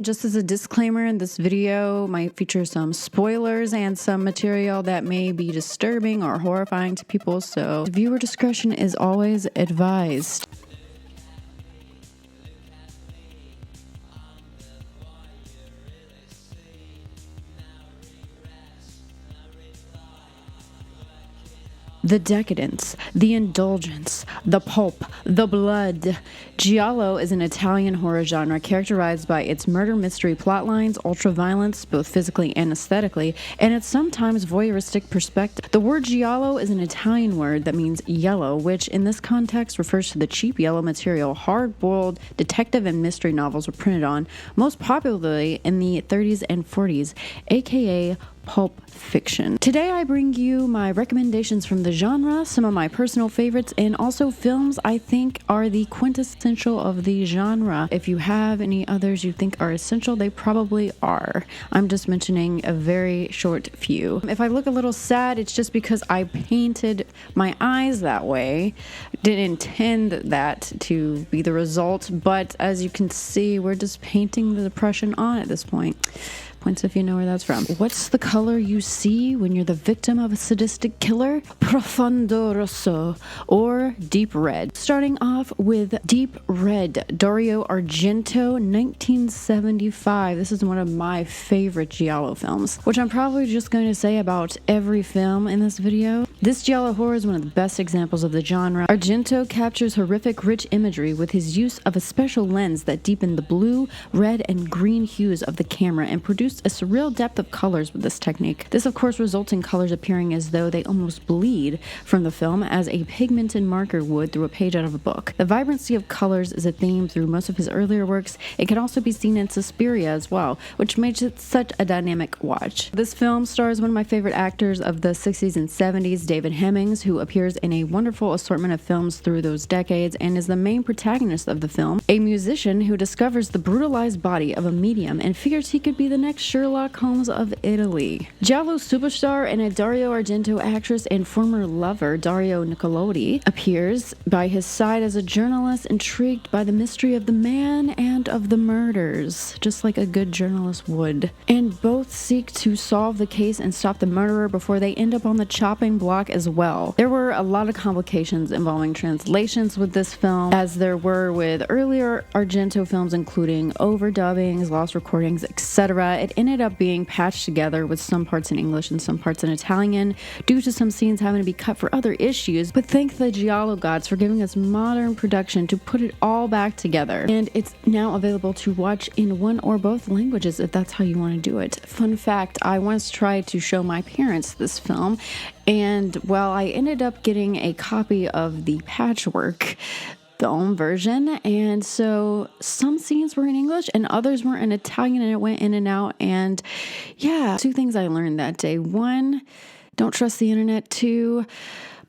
Just as a disclaimer, this video might feature some spoilers and some material that may be disturbing or horrifying to people, so viewer discretion is always advised. The decadence, the indulgence, the pulp, the blood. Giallo is an Italian horror genre characterized by its murder mystery plotlines, ultra-violence, both physically and aesthetically, and its sometimes voyeuristic perspective. The word giallo is an Italian word that means yellow, which in this context refers to the cheap yellow material hard-boiled detective and mystery novels were printed on, most popularly in the 30s and 40s, aka Pulp fiction. Today I bring you my recommendations from the genre, some of my personal favorites, and also films I think are the quintessential of the genre. If you have any others you think are essential, they probably are. I'm just mentioning a very short few. If I look a little sad, it's just because I painted my eyes that way. Didn't intend that to be the result, but as you can see, we're just painting the depression on at this point. Points if you know where that's from. What's the color you see when you're the victim of a sadistic killer? Profondo rosso, or deep red. Starting off with Deep Red, Dario Argento, 1975. This is one of my favorite Giallo films, which I'm probably just going to say about every film in this video. This Giallo horror is one of the best examples of the genre. Argento captures horrific, rich imagery with his use of a special lens that deepened the blue, red, and green hues of the camera and produced a surreal depth of colors with this technique. This of course results in colors appearing as though they almost bleed from the film as a pigmented marker would through a page out of a book. The vibrancy of colors is a theme through most of his earlier works. It can also be seen in Suspiria as well, which makes it such a dynamic watch. This film stars one of my favorite actors of the 60s and 70s, David Hemmings, who appears in a wonderful assortment of films through those decades and is the main protagonist of the film, a musician who discovers the brutalized body of a medium and figures he could be the next Sherlock Holmes of Italy. Giallo superstar and a Dario Argento actress and former lover, Dario Nicolodi, appears by his side as a journalist intrigued by the mystery of the man and of the murders, just like a good journalist would. And both seek to solve the case and stop the murderer before they end up on the chopping block as well. There were a lot of complications involving translations with this film, as there were with earlier Argento films, including overdubbings, lost recordings, etc. It ended up being patched together with some parts in English and some parts in Italian due to some scenes having to be cut for other issues, but thank the Giallo gods for giving us modern production to put it all back together. And it's now available to watch in one or both languages if that's how you want to do it. Fun fact, I once tried to show my parents this film, and well, I ended up getting a copy of the patchwork film version, and so some scenes were in English and others were in Italian, and it went in and out. And yeah, two things I learned that day: one, don't trust the internet; two,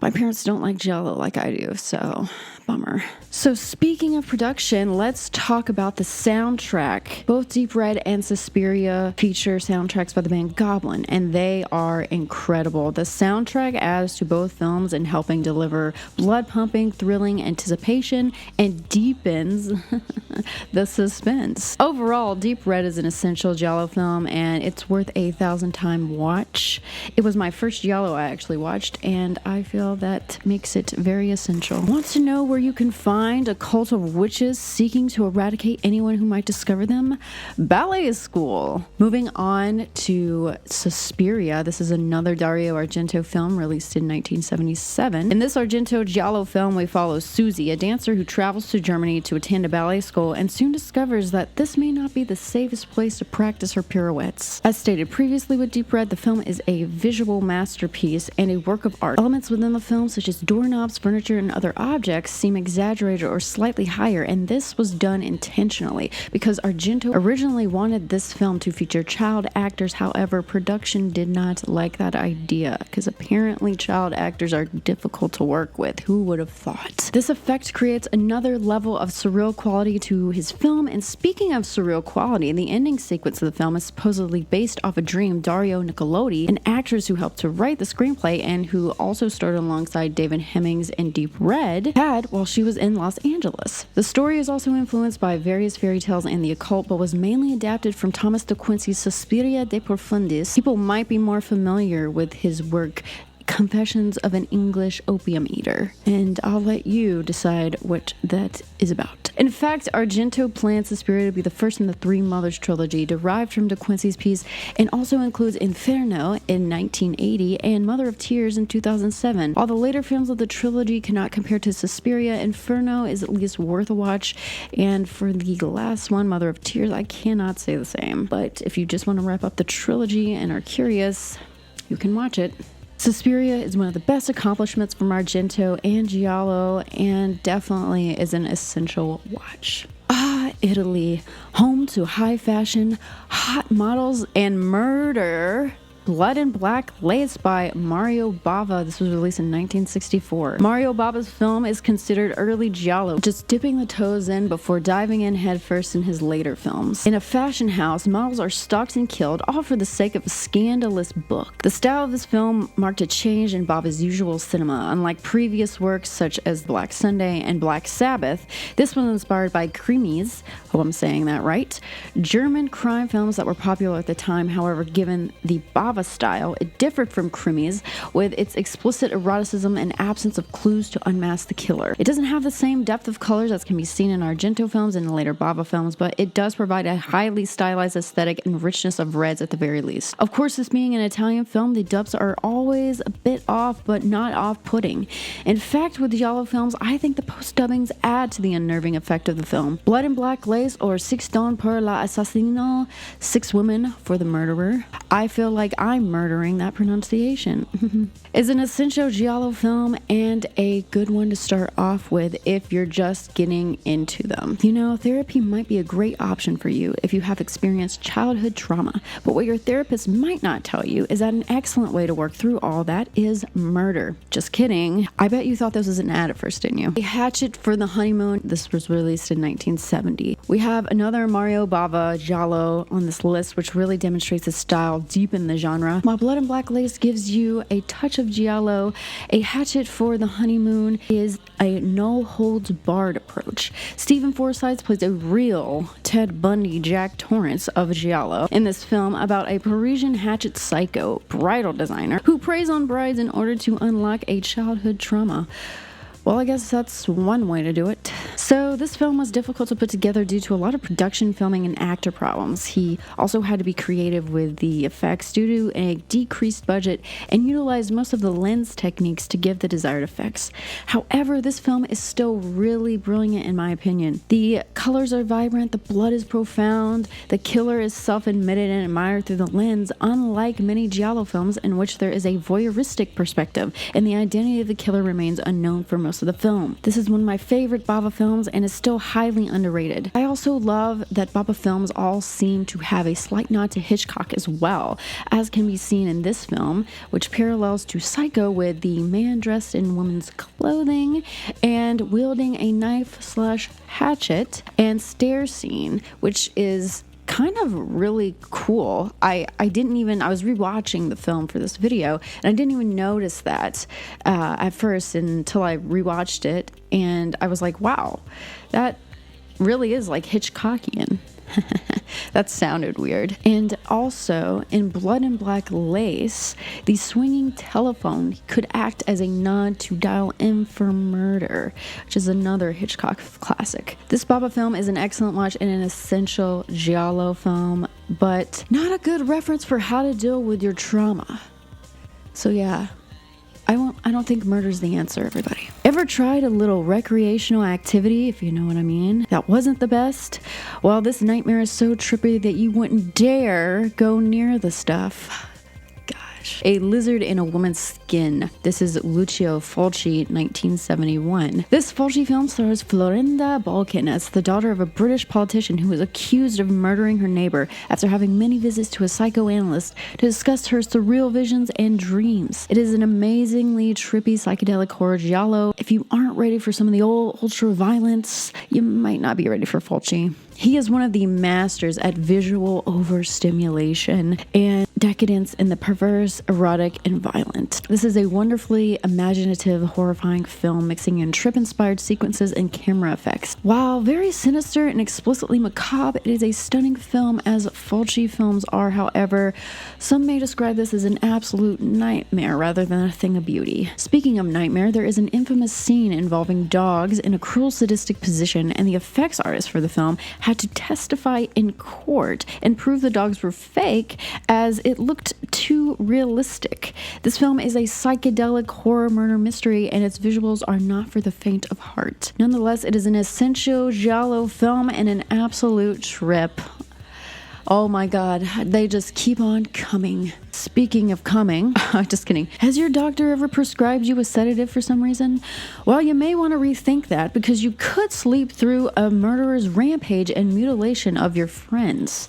my parents don't like Giallo like I do, so bummer. So speaking of production, let's talk about the soundtrack. Both Deep Red and Suspiria feature soundtracks by the band Goblin, and they are incredible. The soundtrack adds to both films in helping deliver blood-pumping, thrilling anticipation and deepens the suspense. Overall, Deep Red is an essential Giallo film, and it's worth a 1,000-time watch. It was my first Giallo I actually watched, and I feel that makes it very essential. Want to know where you can find a cult of witches seeking to eradicate anyone who might discover them? Ballet School. Moving on to Suspiria. This is another Dario Argento film released in 1977. In this Argento Giallo film, we follow Susie, a dancer who travels to Germany to attend a ballet school and soon discovers that this may not be the safest place to practice her pirouettes. As stated previously with Deep Red, the film is a visual masterpiece and a work of art. Elements within the film, such as doorknobs, furniture, and other objects, seem exaggerated or slightly higher, and this was done intentionally because Argento originally wanted this film to feature child actors. However, production did not like that idea because apparently child actors are difficult to work with. Who would have thought? This effect creates another level of surreal quality to his film, and speaking of surreal quality, the ending sequence of the film is supposedly based off a dream Dario Nicolodi, an actress who helped to write the screenplay and who also starred alongside David Hemmings in Deep Red, had while she was in Los Angeles. The story is also influenced by various fairy tales and the occult, but was mainly adapted from Thomas de Quincey's Suspiria de Profundis. People might be more familiar with his work Confessions of an English Opium Eater, and I'll let you decide what that is about. In fact, Argento plans Suspiria to be the first in the Three Mothers trilogy, derived from De Quincey's piece, and also includes Inferno in 1980 and Mother of Tears in 2007. While the later films of the trilogy cannot compare to Suspiria, Inferno is at least worth a watch, and for the last one, Mother of Tears, I cannot say the same. But if you just want to wrap up the trilogy and are curious, you can watch it. Suspiria is one of the best accomplishments from Argento and Giallo, and definitely is an essential watch. Italy, home to high fashion, hot models, and murder. Blood and Black Lace by Mario Bava. This was released in 1964. Mario Bava's film is considered early Giallo, just dipping the toes in before diving in headfirst in his later films. In a fashion house, models are stalked and killed, all for the sake of a scandalous book. The style of this film marked a change in Bava's usual cinema. Unlike previous works such as Black Sunday and Black Sabbath, this was inspired by Krimis, hope I'm saying that right, German crime films that were popular at the time. However, given the Bava style, it differed from Krimis with its explicit eroticism and absence of clues to unmask the killer. It doesn't have the same depth of colors as can be seen in Argento films and later Bava films, but it does provide a highly stylized aesthetic and richness of reds at the very least. Of course, this being an Italian film, the dubs are always a bit off, but not off-putting. In fact, with Giallo films, I think the post-dubbings add to the unnerving effect of the film. Blood and Black Lace, or Six Don per l'Assassino, 6 Women for the Murderer. I feel like I'm murdering that pronunciation. Is an essential Giallo film and a good one to start off with if you're just getting into them. You know, therapy might be a great option for you if you have experienced childhood trauma, but what your therapist might not tell you is that an excellent way to work through all that is murder. Just kidding. I bet you thought this was an ad at first, didn't you? A Hatchet for the Honeymoon. This was released in 1970. We have another Mario Bava Giallo on this list, which really demonstrates his style deep in the genre. While Blood and Black Lace gives you a touch of Giallo, A Hatchet for the Honeymoon is a no-holds-barred approach. Stephen Forsythe plays a real Ted Bundy Jack Torrance of Giallo in this film about a Parisian hatchet psycho bridal designer who preys on brides in order to unlock a childhood trauma. Well, I guess that's one way to do it. So this film was difficult to put together due to a lot of production, filming, and actor problems. He also had to be creative with the effects due to a decreased budget and utilized most of the lens techniques to give the desired effects. However, this film is still really brilliant in my opinion. The colors are vibrant, the blood is profound, the killer is self-admitted and admired through the lens, unlike many Giallo films in which there is a voyeuristic perspective and the identity of the killer remains unknown for most of the film. This is one of my favorite Bava films and is still highly underrated. I also love that Bava films all seem to have a slight nod to Hitchcock as well, as can be seen in this film, which parallels to Psycho with the man dressed in woman's clothing and wielding a knife/hatchet and stair scene, which is kind of really cool. I was rewatching the film for this video and I didn't even notice that at first until I rewatched it, and I was like, wow, that really is like Hitchcockian. That sounded weird. And also, in Blood and Black Lace, the swinging telephone could act as a nod to Dial M for Murder, which is another Hitchcock classic. This Bava film is an excellent watch and an essential Giallo film, but not a good reference for how to deal with your trauma. So yeah, I don't think murder's the answer, everybody. Ever tried a little recreational activity, if you know what I mean, that wasn't the best? Well, this nightmare is so trippy that you wouldn't dare go near the stuff. A Lizard in a Woman's Skin. This is Lucio Fulci, 1971. This Fulci film stars Florinda Balkan as the daughter of a British politician who was accused of murdering her neighbor after having many visits to a psychoanalyst to discuss her surreal visions and dreams. It is an amazingly trippy psychedelic horror giallo. If you aren't ready for some of the old ultra violence, you might not be ready for Fulci. He is one of the masters at visual overstimulation and decadence in the perverse, erotic, and violent. This is a wonderfully imaginative, horrifying film mixing in trip-inspired sequences and camera effects. While very sinister and explicitly macabre, it is a stunning film, as Fulci films are. However, some may describe this as an absolute nightmare rather than a thing of beauty. Speaking of nightmare, there is an infamous scene involving dogs in a cruel, sadistic position, and the effects artist for the film had to testify in court and prove the dogs were fake, as it looked too realistic. This film is a psychedelic horror murder mystery, and its visuals are not for the faint of heart. Nonetheless, it is an essential Giallo film and an absolute trip. Oh my god, they just keep on coming. Speaking of coming, just kidding. Has your doctor ever prescribed you a sedative for some reason? Well, you may want to rethink that, because you could sleep through a murderer's rampage and mutilation of your friends.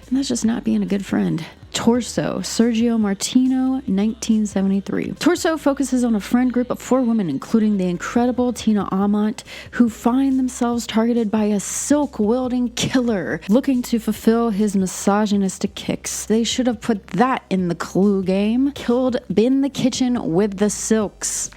And that's just not being a good friend. Torso, Sergio Martino, 1973. Torso focuses on a friend group of 4 women, including the incredible Tina Amont, who find themselves targeted by a silk-wielding killer looking to fulfill his misogynistic kicks. They should have put that in the clue game. Killed in the kitchen with the silks.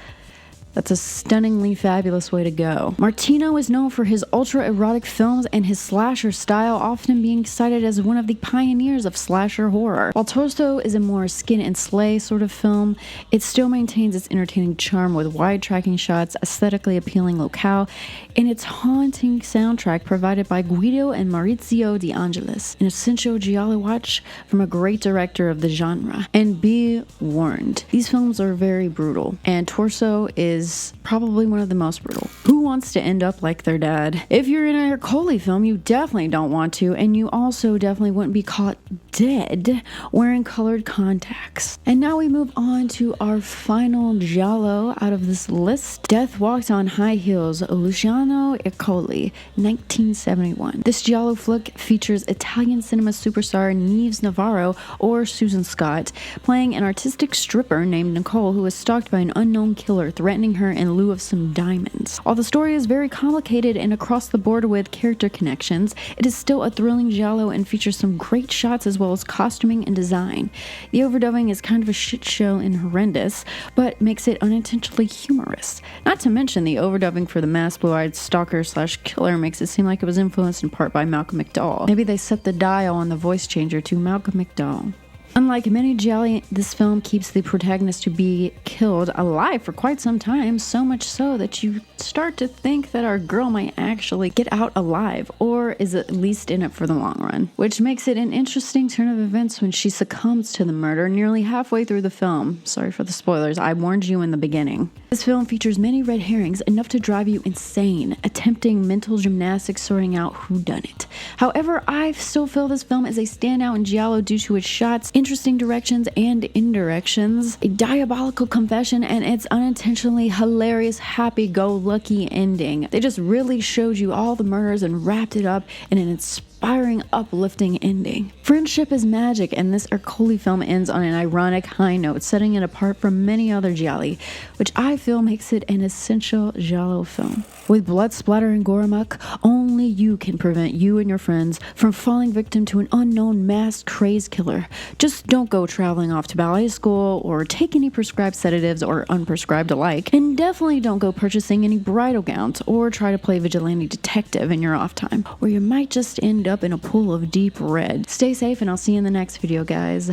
That's a stunningly fabulous way to go. Martino is known for his ultra-erotic films and his slasher style, often being cited as one of the pioneers of slasher horror. While Torso is a more skin and slay sort of film, it still maintains its entertaining charm with wide tracking shots, aesthetically appealing locale, and its haunting soundtrack provided by Guido and Maurizio De Angelis. An essential Giallo watch from a great director of the genre. And be warned, these films are very brutal, and Torso is probably one of the most brutal. Who wants to end up like their dad? If you're in a Ercole film, you definitely don't want to, and you also definitely wouldn't be caught dead wearing colored contacts. And now we move on to our final Giallo out of this list. Death Walks on High Heels, Luciano Ercole, 1971. This Giallo flick features Italian cinema superstar Neves Navarro, or Susan Scott, playing an artistic stripper named Nicole who is stalked by an unknown killer threatening her in lieu of some diamonds. While the story is very complicated and across the board with character connections, it is still a thrilling Giallo and features some great shots as well as costuming and design. The overdubbing is kind of a shit show and horrendous, but makes it unintentionally humorous. Not to mention the overdubbing for the masked blue-eyed stalker slash killer makes it seem like it was influenced in part by Malcolm McDowell. Maybe they set the dial on the voice changer to Malcolm McDowell. Unlike many Gialli, this film keeps the protagonist to be killed alive for quite some time, so much so that you start to think that our girl might actually get out alive, or is at least in it for the long run. Which makes it an interesting turn of events when she succumbs to the murder nearly halfway through the film. Sorry for the spoilers, I warned you in the beginning. This film features many red herrings, enough to drive you insane, attempting mental gymnastics sorting out whodunit. However, I still feel this film is a standout in Giallo due to its shots, interesting directions and indirections, a diabolical confession, and its unintentionally hilarious happy-go-lucky ending. They just really showed you all the murders and wrapped it up in an inspiring, uplifting ending. Friendship is magic, and this Ercole film ends on an ironic high note, setting it apart from many other Gialli, which I feel makes it an essential Giallo film. With blood splatter and gore amok, only you can prevent you and your friends from falling victim to an unknown masked craze killer. Just don't go traveling off to ballet school or take any prescribed sedatives or unprescribed alike, and definitely don't go purchasing any bridal gowns or try to play vigilante detective in your off time, or you might just end up in a pool of deep red. Stay safe, and I'll see you in the next video, guys.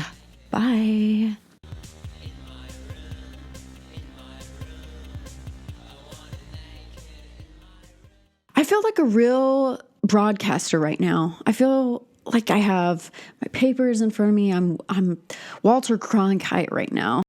Bye. I feel like a real broadcaster right now. I feel like I have my papers in front of me. I'm Walter Cronkite right now.